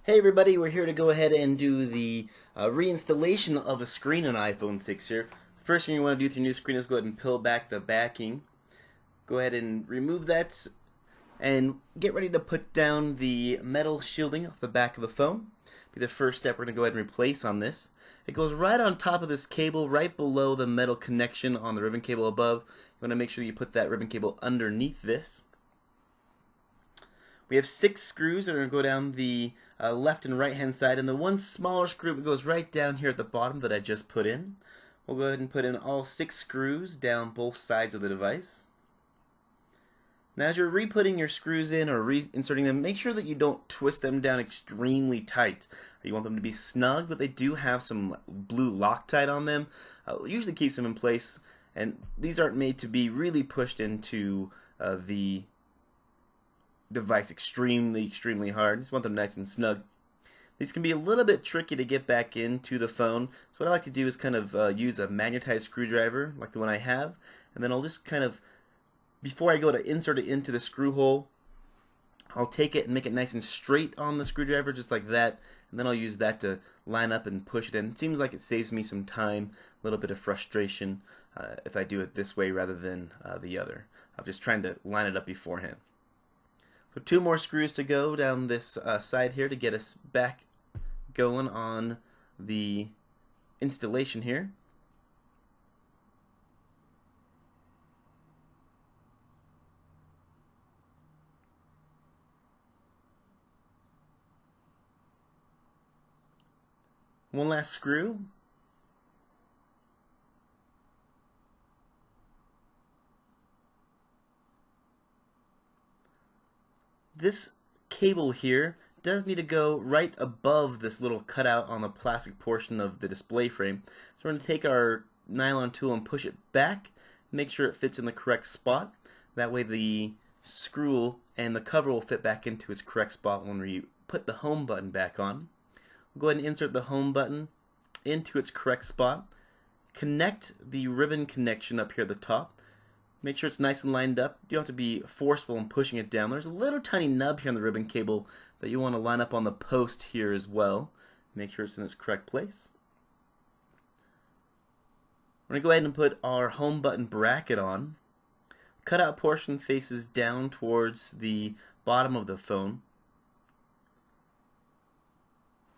Hey everybody, we're here to go ahead and do the reinstallation of a screen on iPhone 6 here. First thing you want to do with your new screen is go ahead and peel back the backing. Go ahead and remove that and get ready to put down the metal shielding off the back of the phone. Be the first step we're going to go ahead and replace on this. It goes right on top of this cable, right below the metal connection on the ribbon cable above. You want to make sure you put that ribbon cable underneath this. We have 6 screws that are going to go down the left and right hand side, and the one smaller screw that goes right down here at the bottom that I just put in. We'll go ahead and put in all 6 screws down both sides of the device. Now as you're re-putting your screws in or re-inserting them, make sure that you don't twist them down extremely tight. You want them to be snug, but they do have some blue Loctite on them. Usually keeps them in place, and these aren't made to be really pushed into the device extremely hard. Just want them nice and snug. These can be a little bit tricky to get back into the phone, so what I like to do is kind of use a magnetized screwdriver like the one I have, and then I'll just kind of, before I go to insert it into the screw hole, I'll take it and make it nice and straight on the screwdriver just like that, and then I'll use that to line up and push it in. It seems like it saves me some time, a little bit of frustration if I do it this way rather than the other. I'm just trying to line it up beforehand. So 2 more screws to go down this side here to get us back going on the installation here. One last screw. This cable here does need to go right above this little cutout on the plastic portion of the display frame. So we're going to take our nylon tool and push it back, make sure it fits in the correct spot. That way the screw and the cover will fit back into its correct spot when we put the home button back on. We'll go ahead and insert the home button into its correct spot. Connect the ribbon connection up here at the top. Make sure it's nice and lined up. You don't have to be forceful in pushing it down. There's a little tiny nub here on the ribbon cable that you want to line up on the post here as well. Make sure it's in its correct place. We're going to go ahead and put our home button bracket on. Cutout portion faces down towards the bottom of the phone.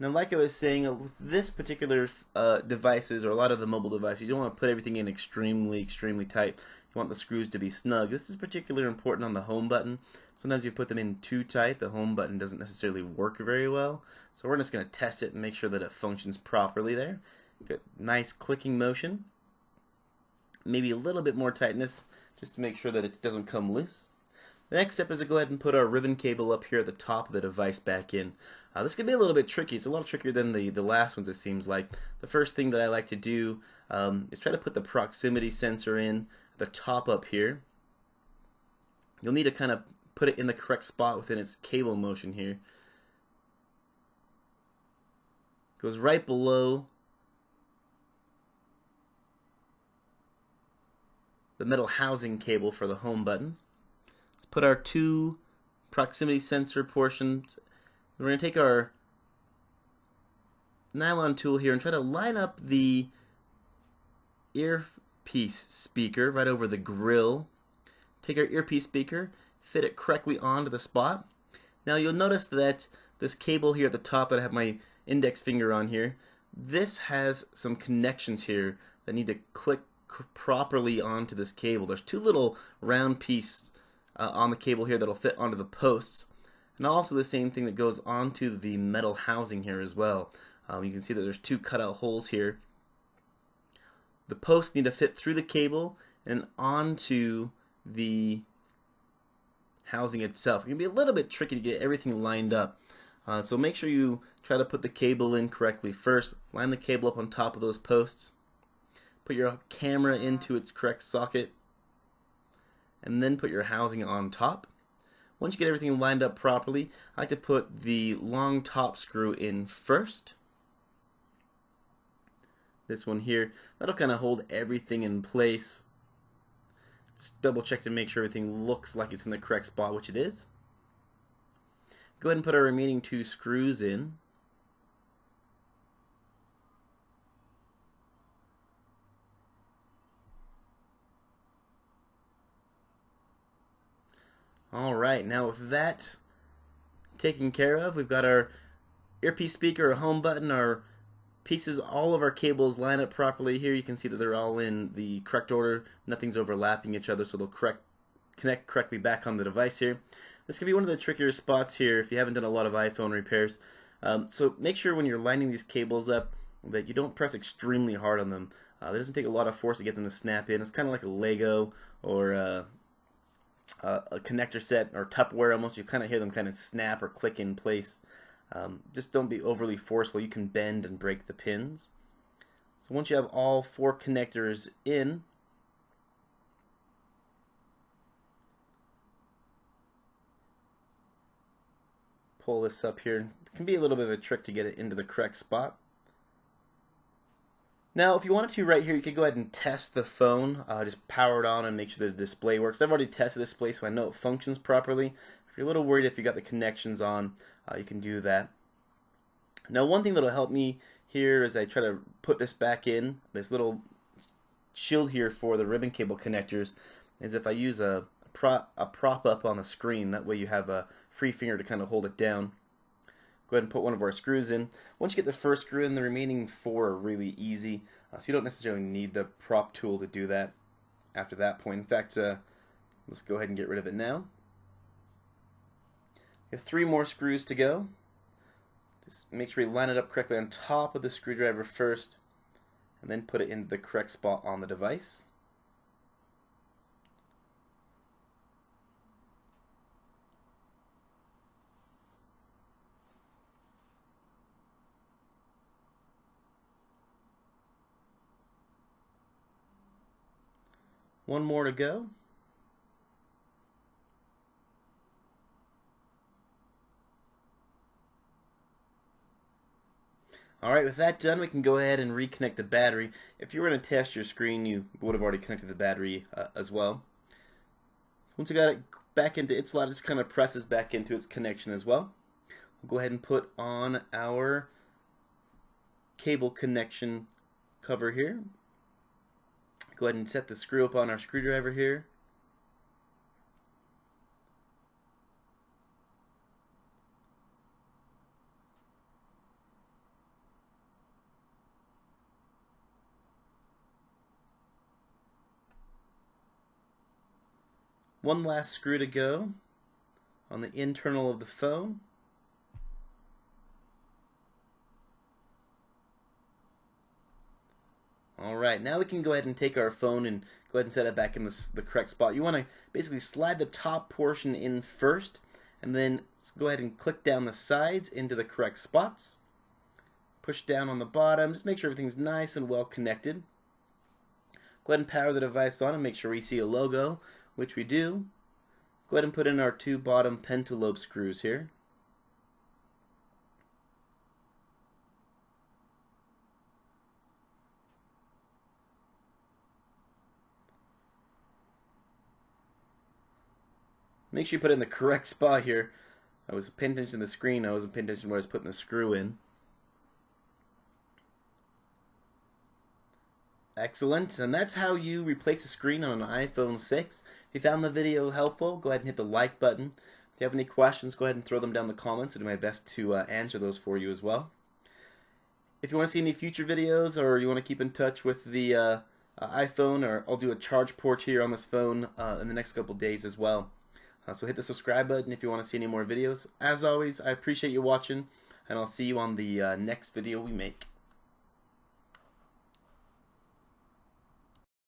Now, like I was saying, with this particular devices, or a lot of the mobile devices, you don't want to put everything in extremely tight. You want the screws to be snug. This is particularly important on the home button. Sometimes you put them in too tight, the home button doesn't necessarily work very well. So we're just going to test it and make sure that it functions properly there. Good, nice clicking motion. Maybe a little bit more tightness, just to make sure that it doesn't come loose. The next step is to go ahead and put our ribbon cable up here at the top of the device back in. This can be a little bit tricky. It's a lot trickier than the last ones, it seems like. The first thing that I like to do is try to put the proximity sensor in the top up here. You'll need to kind of put it in the correct spot within its cable motion here. Goes right below the metal housing cable for the home button. Let's put our 2 proximity sensor portions. We're going to take our nylon tool here and try to line up the earpiece speaker right over the grill. Take our earpiece speaker, fit it correctly onto the spot. Now you'll notice that this cable here at the top that I have my index finger on here, this has some connections here that need to click properly onto this cable. There's 2 little round pieces on the cable here that'll fit onto the posts, and also the same thing that goes onto the metal housing here as well. You can see that there's 2 cutout holes here. The posts need to fit through the cable and onto the housing itself. It can be a little bit tricky to get everything lined up. So make sure you try to put the cable in correctly first. Line the cable up on top of those posts. Put your camera into its correct socket, and then put your housing on top. Once you get everything lined up properly, I like to put the long top screw in first. This one here, that'll kind of hold everything in place. Just double check to make sure everything looks like it's in the correct spot, which it is. Go ahead and put our remaining 2 screws in. Alright, now with that taken care of, we've got our earpiece speaker, our home button, our pieces, all of our cables line up properly here. You can see that they're all in the correct order. Nothing's overlapping each other, so they'll connect correctly back on the device here. This can be one of the trickier spots here if you haven't done a lot of iPhone repairs. So make sure when you're lining these cables up that you don't press extremely hard on them. It doesn't take a lot of force to get them to snap in. It's kind of like a Lego or a connector set or Tupperware almost. You kind of hear them kind of snap or click in place. Just don't be overly forceful. You can bend and break the pins. So once you have all 4 connectors in, pull this up here. It can be a little bit of a trick to get it into the correct spot. Now, if you wanted to right here, you could go ahead and test the phone. Just power it on and make sure the display works. I've already tested the display, so I know it functions properly. If you're a little worried if you got the connections on, you can do that. Now, one thing that'll help me here as I try to put this back in, this little shield here for the ribbon cable connectors, is if I use a prop up on the screen. That way you have a free finger to kind of hold it down. Go ahead and put one of our screws in. Once you get the first screw in, the remaining 4 are really easy, so you don't necessarily need the prop tool to do that after that point. In fact, let's go ahead and get rid of it now. We have 3 more screws to go. Just make sure you line it up correctly on top of the screwdriver first, and then put it into the correct spot on the device. One more to go. Alright, with that done, we can go ahead and reconnect the battery. If you were going to test your screen, you would have already connected the battery as well. So once you got it back into its slot, it just kind of presses back into its connection as well. We'll go ahead and put on our cable connection cover here. Go ahead and set the screw up on our screwdriver here. One last screw to go on the internal of the phone. Alright, now we can go ahead and take our phone and go ahead and set it back in the correct spot. You want to basically slide the top portion in first, and then go ahead and click down the sides into the correct spots. Push down on the bottom, just make sure everything's nice and well connected. Go ahead and power the device on and make sure we see a logo, which we do. Go ahead and put in our 2 bottom pentalobe screws here. Make sure you put it in the correct spot here. I was paying attention to the screen, I wasn't paying attention to where I was putting the screw in. Excellent, and that's how you replace a screen on an iPhone 6. If you found the video helpful, go ahead and hit the like button. If you have any questions, go ahead and throw them down in the comments. I'll do my best to answer those for you as well. If you want to see any future videos, or you want to keep in touch with the iPhone, or I'll do a charge port here on this phone in the next couple days as well. So hit the subscribe button if you want to see any more videos. As always, I appreciate you watching, and I'll see you on the next video we make.